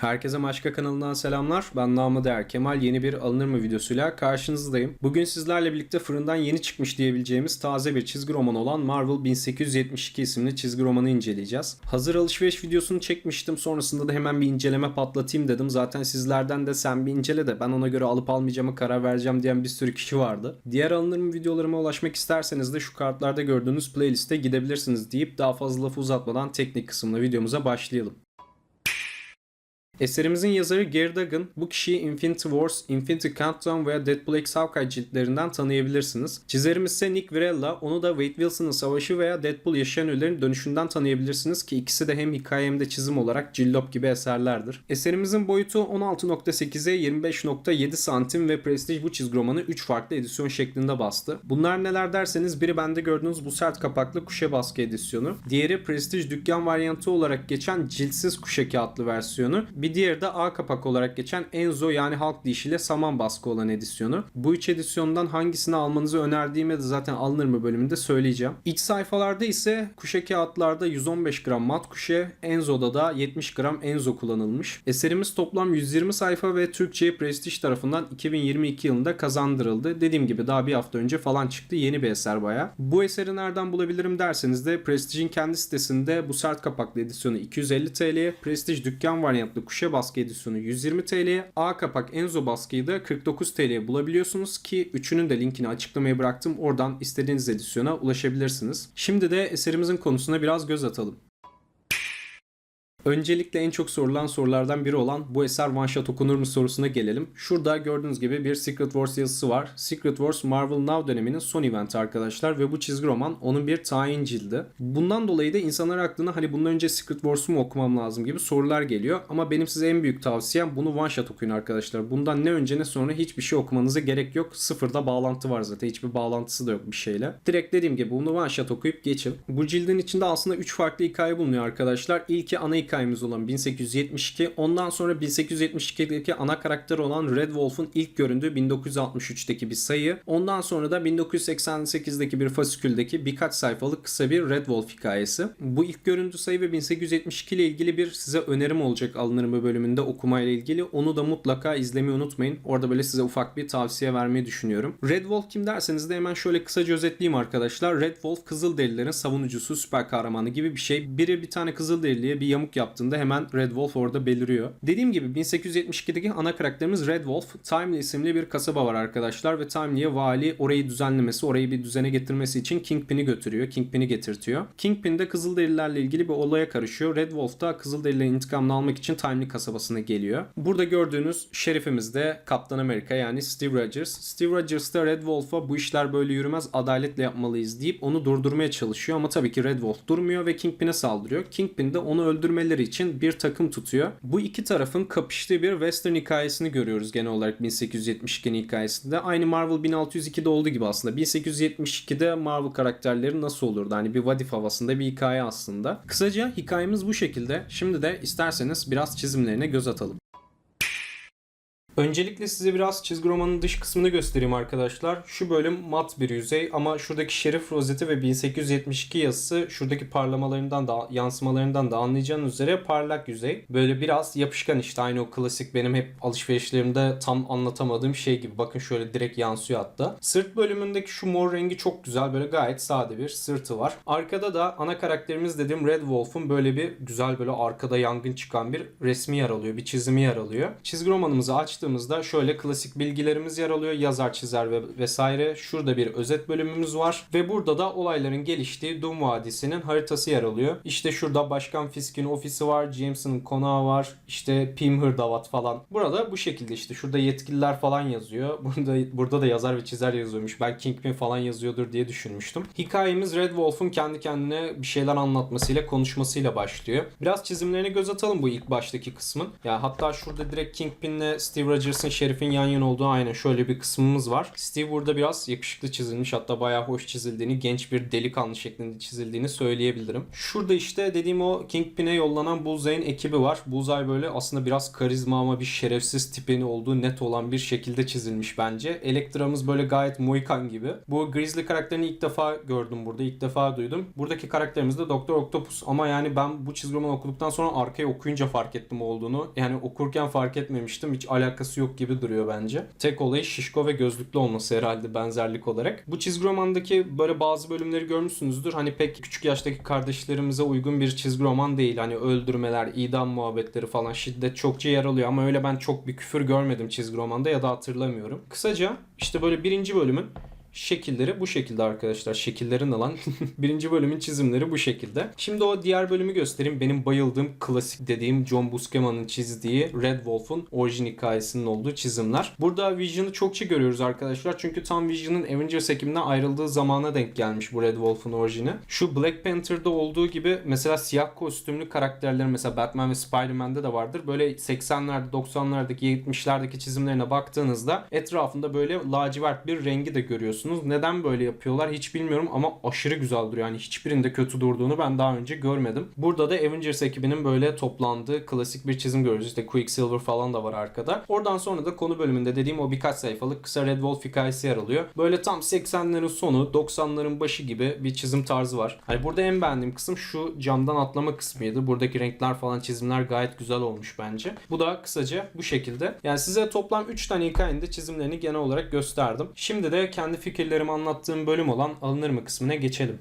Herkese Maşka kanalından selamlar. Ben Namı Değer Kemal. Yeni bir alınır mı videosuyla karşınızdayım. Bugün sizlerle birlikte fırından yeni çıkmış diyebileceğimiz taze bir çizgi roman olan Marvel 1872 isimli çizgi romanı inceleyeceğiz. Hazır alışveriş videosunu çekmiştim. Sonrasında da hemen bir inceleme patlatayım dedim. Zaten sizlerden de sen bir incele de ben ona göre alıp almayacağıma karar vereceğim diyen bir sürü kişi vardı. Diğer alınır mı videolarıma ulaşmak isterseniz de şu kartlarda gördüğünüz playliste gidebilirsiniz deyip daha fazla lafı uzatmadan teknik kısımla videomuza başlayalım. Eserimizin yazarı Gary Duggan. Bu kişiyi Infinity Wars, Infinity Countdown veya Deadpool x Hawkeye ciltlerinden tanıyabilirsiniz. Çizerimiz ise Nick Virella. Onu da Wade Wilson'ın Savaşı veya Deadpool Yaşayan Ölülerin Dönüşünden tanıyabilirsiniz ki ikisi de hem hikaye hem de çizim olarak cillop gibi eserlerdir. Eserimizin boyutu 16.8'e 25.7 santim ve Prestige bu çizgi romanı 3 farklı edisyon şeklinde bastı. Bunlar neler derseniz biri bende gördüğünüz bu sert kapaklı kuşe baskı edisyonu. Diğeri Prestige dükkan varyantı olarak geçen ciltsiz kuşe kağıtlı versiyonu. Bir diğeri de A kapak olarak geçen Enzo yani halk deyişiyle saman baskı olan edisyonu. Bu üç edisyondan hangisini almanızı önerdiğimi de zaten alınır mı bölümünde söyleyeceğim. İç sayfalarda ise kuşe kağıtlarda 115 gram mat kuşe, Enzo'da da 70 gram Enzo kullanılmış. Eserimiz toplam 120 sayfa ve Türkçe'ye Prestige tarafından 2022 yılında kazandırıldı. Dediğim gibi daha bir hafta önce falan çıktı. Yeni bir eser baya. Bu eseri nereden bulabilirim derseniz de Prestige'in kendi sitesinde bu sert kapaklı edisyonu 250 TL'ye, Prestige dükkan varyantlı kuşe baskı edisyonu 120 TL'ye, A kapak Enzo baskıyı da 49 TL'ye bulabiliyorsunuz ki üçünün de linkini açıklamaya bıraktım. Oradan istediğiniz edisyona ulaşabilirsiniz. Şimdi de eserimizin konusuna biraz göz atalım. Öncelikle en çok sorulan sorulardan biri olan bu eser one shot okunur mu sorusuna gelelim. Şurada gördüğünüz gibi bir Secret Wars yazısı var. Secret Wars Marvel Now döneminin son eventi arkadaşlar ve bu çizgi roman onun bir tayin cildi. Bundan dolayı da insanlar aklına hani bundan önce Secret Wars'u mu okumam lazım gibi sorular geliyor. Ama benim size en büyük tavsiyem bunu one shot okuyun arkadaşlar. Bundan ne önce ne sonra hiçbir şey okumanıza gerek yok. Sıfırda bağlantı var zaten. Hiçbir bağlantısı da yok bir şeyle. Direkt dediğim gibi bunu one shot okuyup geçin. Bu cildin içinde aslında 3 farklı hikaye bulunuyor arkadaşlar. İlki ana hikayemiz olan 1872. Ondan sonra 1872'deki ana karakter olan Red Wolf'un ilk göründüğü 1963'teki bir sayı. Ondan sonra da 1988'deki bir fasiküldeki birkaç sayfalık kısa bir Red Wolf hikayesi. Bu ilk göründüğü sayı ve 1872 ile ilgili bir size önerim olacak alınır mı bölümünde okumayla ilgili. Onu da mutlaka izlemeyi unutmayın. Orada böyle size ufak bir tavsiye vermeyi düşünüyorum. Red Wolf kim derseniz de hemen şöyle kısaca özetleyeyim arkadaşlar. Red Wolf Kızılderililerin savunucusu, süper kahramanı gibi bir şey. Biri bir tane Kızılderiliye bir yamuk yaptığında hemen Red Wolf orada beliriyor. Dediğim gibi 1872'deki ana karakterimiz Red Wolf. Timely isimli bir kasaba var arkadaşlar ve Timely'ye vali orayı düzenlemesi, orayı bir düzene getirmesi için Kingpin'i götürüyor. Kingpin'i getirtiyor. Kingpin de Kızılderililerle ilgili bir olaya karışıyor. Red Wolf da Kızılderililerin intikamını almak için Timely kasabasına geliyor. Burada gördüğünüz şerifimiz de Kaptan Amerika yani Steve Rogers. Steve Rogers da Red Wolf'a bu işler böyle yürümez, adaletle yapmalıyız deyip onu durdurmaya çalışıyor ama tabii ki Red Wolf durmuyor ve Kingpin'e saldırıyor. Kingpin de onu öldürmeleri için bir takım tutuyor. Bu iki tarafın kapıştığı bir western hikayesini görüyoruz genel olarak 1872'nin hikayesinde. Aynı Marvel 1602'de olduğu gibi aslında. 1872'de Marvel karakterleri nasıl olurdu? Hani bir what if havasında bir hikaye aslında. Kısaca hikayemiz bu şekilde. Şimdi de isterseniz biraz çizimlerine göz atalım. Öncelikle size biraz çizgi romanın dış kısmını göstereyim arkadaşlar. Şu bölüm mat bir yüzey ama şuradaki şerif rozeti ve 1872 yazısı şuradaki parlamalarından da yansımalarından da anlayacağınız üzere parlak yüzey. Böyle biraz yapışkan işte aynı o klasik benim hep alışverişlerimde tam anlatamadığım şey gibi. Bakın şöyle direkt yansıyor hatta. Sırt bölümündeki şu mor rengi çok güzel, böyle gayet sade bir sırtı var. Arkada da ana karakterimiz dediğim Red Wolf'un böyle bir güzel böyle arkada yangın çıkan bir resmi yer alıyor. Bir çizimi yer alıyor. Çizgi romanımızı açtığımızda şöyle klasik bilgilerimiz yer alıyor. Yazar, çizer ve vesaire. Şurada bir özet bölümümüz var. Ve burada da olayların geliştiği Doom Vadisi'nin haritası yer alıyor. İşte şurada Başkan Fisk'in ofisi var. Jameson'ın konağı var. İşte Pim Hırdavat falan. Burada bu şekilde işte. Şurada yetkililer falan yazıyor. Burada da yazar ve çizer yazıyormuş. Ben Kingpin falan yazıyordur diye düşünmüştüm. Hikayemiz Red Wolf'un kendi kendine bir şeyler anlatmasıyla, konuşmasıyla başlıyor. Biraz çizimlerine göz atalım bu ilk baştaki kısmın. Ya hatta şurada direkt Kingpin'le Steve Rogers'ın, Şerif'in yan yana olduğu aynen şöyle bir kısmımız var. Steve burada biraz yakışıklı çizilmiş, hatta bayağı hoş çizildiğini, genç bir delikanlı şeklinde çizildiğini söyleyebilirim. Şurada işte dediğim o Kingpin'e yollanan Bullseye'in ekibi var. Bullseye böyle aslında biraz karizma ama bir şerefsiz tipini olduğu net olan bir şekilde çizilmiş bence. Elektra'mız böyle gayet Mohikan gibi. Bu Grizzly karakterini ilk defa gördüm burada. İlk defa duydum. Buradaki karakterimiz de Doktor Octopus. Ama yani ben bu çizgi romanı okuduktan sonra arkaya okuyunca fark ettim olduğunu. Yani okurken fark etmemiştim. Hiç alakası yok gibi duruyor bence. Tek olayı şişko ve gözlüklü olması herhalde benzerlik olarak. Bu çizgi romandaki böyle bazı bölümleri görmüşsünüzdür. Hani pek küçük yaştaki kardeşlerimize uygun bir çizgi roman değil. Hani öldürmeler, idam muhabbetleri falan, şiddet çokça yer alıyor ama öyle ben çok bir küfür görmedim çizgi romanda ya da hatırlamıyorum. Kısaca işte böyle birinci bölümün şekilleri bu şekilde arkadaşlar. Şekillerin alan birinci bölümün çizimleri bu şekilde. Şimdi o diğer bölümü göstereyim. Benim bayıldığım, klasik dediğim John Buscema'nın çizdiği Red Wolf'un orijin hikayesinin olduğu çizimler. Burada Vision'ı çokça görüyoruz arkadaşlar. Çünkü tam Vision'ın Avengers ekibinden ayrıldığı zamana denk gelmiş bu Red Wolf'un orijini. Şu Black Panther'da olduğu gibi mesela siyah kostümlü karakterler mesela Batman ve Spider-Man'de de vardır. Böyle 80'lerde, 90'lardaki, 70'lerdeki çizimlerine baktığınızda etrafında böyle lacivert bir rengi de görüyorsunuz. Neden böyle yapıyorlar hiç bilmiyorum ama aşırı güzel duruyor. Yani hiçbirinde kötü durduğunu ben daha önce görmedim. Burada da Avengers ekibinin böyle toplandığı klasik bir çizim görüyoruz. İşte Quicksilver falan da var arkada. Oradan sonra da konu bölümünde dediğim o birkaç sayfalık kısa Red Wolf hikayesi yer alıyor. Böyle tam 80'lerin sonu 90'ların başı gibi bir çizim tarzı var. Hani burada en beğendiğim kısım şu camdan atlama kısmıydı. Buradaki renkler falan, çizimler gayet güzel olmuş bence. Bu da kısaca bu şekilde. Yani size toplam 3 tane hikayenin de çizimlerini genel olarak gösterdim. Şimdi de kendi fikirlerimi anlattığım bölüm olan alınır mı kısmına geçelim.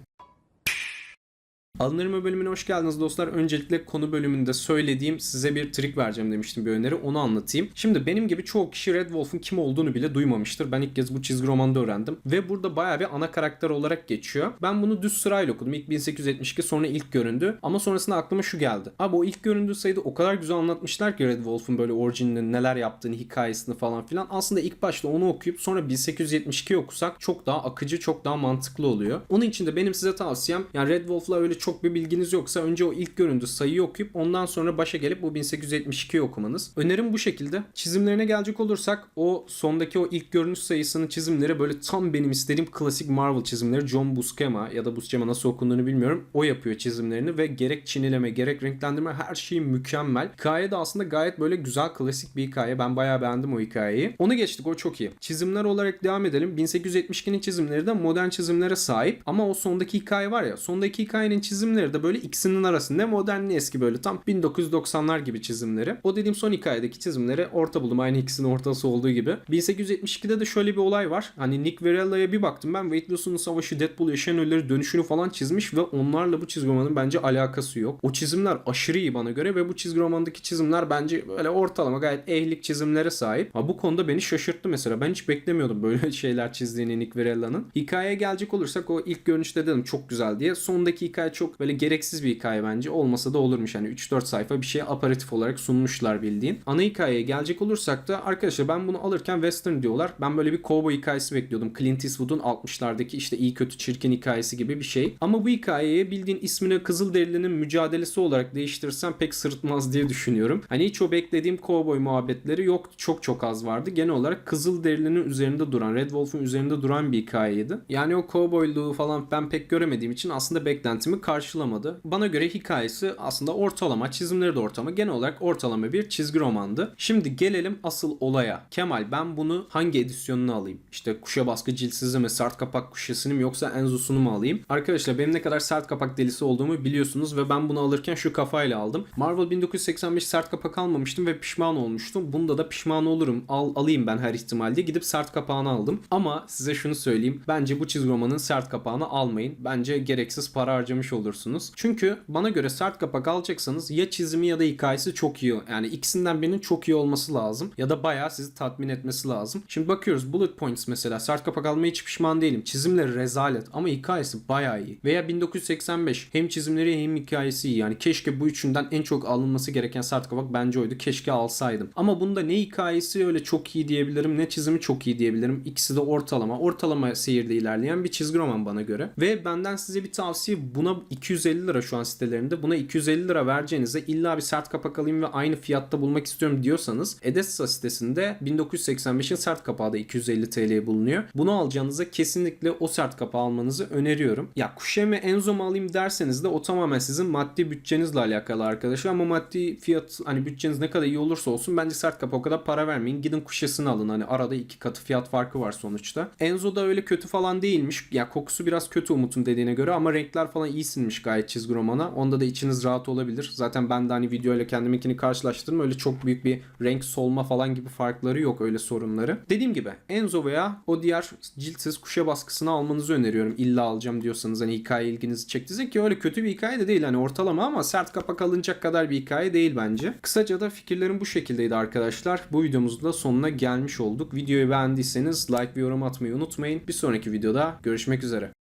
Alınır mı bölümüne hoş geldiniz dostlar. Öncelikle konu bölümünde söylediğim, size bir trik vereceğim demiştim, bir öneri, onu anlatayım. Şimdi benim gibi çoğu kişi Red Wolf'un kim olduğunu bile duymamıştır. Ben ilk kez bu çizgi romanda öğrendim. Ve burada bayağı bir ana karakter olarak geçiyor. Ben bunu düz sırayla okudum. İlk 1872, sonra ilk göründü. Ama sonrasında aklıma şu geldi. Abi o ilk göründüğü sayıda o kadar güzel anlatmışlar ki Red Wolf'un böyle orijinini, neler yaptığını, hikayesini falan filan. Aslında ilk başta onu okuyup sonra 1872 okusak çok daha akıcı, çok daha mantıklı oluyor. Onun için de benim size tavsiyem, yani Red Wolf'la öyle çok bir bilginiz yoksa önce o ilk göründüğü sayıyı okuyup ondan sonra başa gelip bu 1872'yi okumanız. Önerim bu şekilde. Çizimlerine gelecek olursak o sondaki o ilk görünüş sayısının çizimleri böyle tam benim istediğim klasik Marvel çizimleri. John Buscema ya da Buscema nasıl okunduğunu bilmiyorum. O yapıyor çizimlerini ve gerek çinileme gerek renklendirme her şey mükemmel. Hikaye de aslında gayet böyle güzel, klasik bir hikaye. Ben bayağı beğendim o hikayeyi. Onu geçtik, o çok iyi. Çizimler olarak devam edelim. 1872'nin çizimleri de modern çizimlere sahip ama o sondaki hikaye var ya, sondaki hikayenin çizimleri de böyle ikisinin arasında, ne modern ne eski, böyle tam 1990'lar gibi çizimleri. O dediğim son hikayedeki çizimleri orta bulum, aynı ikisinin ortası olduğu gibi. 1872'de de şöyle bir olay var. Hani Nick Varella'ya bir baktım ben, Wade Wilson'un savaşı, Deadpool, yaşayan ölüleri dönüşünü falan çizmiş ve onlarla bu çizgi romanın bence alakası yok. O çizimler aşırı iyi bana göre ve bu çizgi romandaki çizimler bence böyle ortalama, gayet ehlik çizimlere sahip. Ha, bu konuda beni şaşırttı mesela. Ben hiç beklemiyordum böyle şeyler çizdiğini Nick Varella'nın. Hikayeye gelecek olursak o ilk görünüşte dedim çok güzel diye. Sondaki hikaye çok böyle gereksiz bir hikaye bence. Olmasa da olurmuş. Yani 3-4 sayfa bir şey aparatif olarak sunmuşlar bildiğin. Ana hikayeye gelecek olursak da arkadaşlar, ben bunu alırken western diyorlar. Ben böyle bir cowboy hikayesi bekliyordum. Clint Eastwood'un 60'lardaki işte iyi kötü çirkin hikayesi gibi bir şey. Ama bu hikayeyi bildiğin ismini Kızılderili'nin mücadelesi olarak değiştirsem pek sırıtmaz diye düşünüyorum. Hani hiç o beklediğim cowboy muhabbetleri yok. Çok çok az vardı. Genel olarak Kızılderili'nin üzerinde duran, Red Wolf'un üzerinde duran bir hikayeydi. Yani o cowboyluğu falan ben pek göremediğim için aslında beklentimi karşılamadı. Bana göre hikayesi aslında ortalama, çizimleri de ortalama, genel olarak ortalama bir çizgi romandı. Şimdi gelelim asıl olaya. Kemal, ben bunu hangi edisyonunu alayım? İşte kuşa baskı ciltsizi mi, sert kapak kuşasını mı, yoksa Enzos'unu mu alayım? Arkadaşlar benim ne kadar sert kapak delisi olduğumu biliyorsunuz ve ben bunu alırken şu kafayla aldım. Marvel 1985 sert kapak almamıştım ve pişman olmuştum. Bunda da pişman olurum. Alayım ben her ihtimalde. Gidip sert kapağını aldım. Ama size şunu söyleyeyim. Bence bu çizgi romanın sert kapağını almayın. Bence gereksiz para harcamış olursunuz. Çünkü bana göre sert kapak alacaksanız ya çizimi ya da hikayesi çok iyi. Yani ikisinden birinin çok iyi olması lazım. Ya da bayağı sizi tatmin etmesi lazım. Şimdi bakıyoruz Bullet Points mesela. Sert kapak almaya hiç pişman değilim. Çizimleri rezalet ama hikayesi bayağı iyi. Veya 1985 hem çizimleri hem hikayesi iyi. Yani keşke bu üçünden en çok alınması gereken sert kapak bence oydu. Keşke alsaydım. Ama bunda ne hikayesi öyle çok iyi diyebilirim, ne çizimi çok iyi diyebilirim. İkisi de ortalama. Ortalama seyirde ilerleyen bir çizgi roman bana göre. Ve benden size bir tavsiye, buna 250 lira şu an sitelerinde. Buna 250 lira vereceğinize illa bir sert kapak alayım ve aynı fiyatta bulmak istiyorum diyorsanız Edessa sitesinde 1985'in sert kapağı da 250 TL'ye bulunuyor. Bunu alacağınıza kesinlikle o sert kapağı almanızı öneriyorum. Ya Kushe mi Enzo mu alayım derseniz de o tamamen sizin maddi bütçenizle alakalı arkadaşlar. Ama maddi fiyat hani bütçeniz ne kadar iyi olursa olsun bence sert kapağı o kadar para vermeyin. Gidin Kushe'sini alın. Hani arada 2 katı fiyat farkı var sonuçta. Enzo da öyle kötü falan değilmiş. Ya kokusu biraz kötü Umut'un dediğine göre ama renkler falan iyi sinmiş gayet çizgi romana. Onda da içiniz rahat olabilir. Zaten ben de hani videoyla kendiminkini karşılaştırdım. Öyle çok büyük bir renk solma falan gibi farkları yok, öyle sorunları. Dediğim gibi Enzo veya o diğer ciltsiz Kushe baskısını almanızı öneriyorum. İlla alacağım diyorsanız hani hikaye ilginizi çektiyse, ki öyle kötü bir hikaye de değil hani ortalama, ama sert kapak alınacak kadar bir hikaye değil bence. Kısaca da fikirlerim bu şekildeydi arkadaşlar. Bu videomuzun da sonuna gelmiş olduk. Videoyu beğendiyseniz like ve yorum atmayı unutmayın. Bir sonraki videoda görüşmek üzere.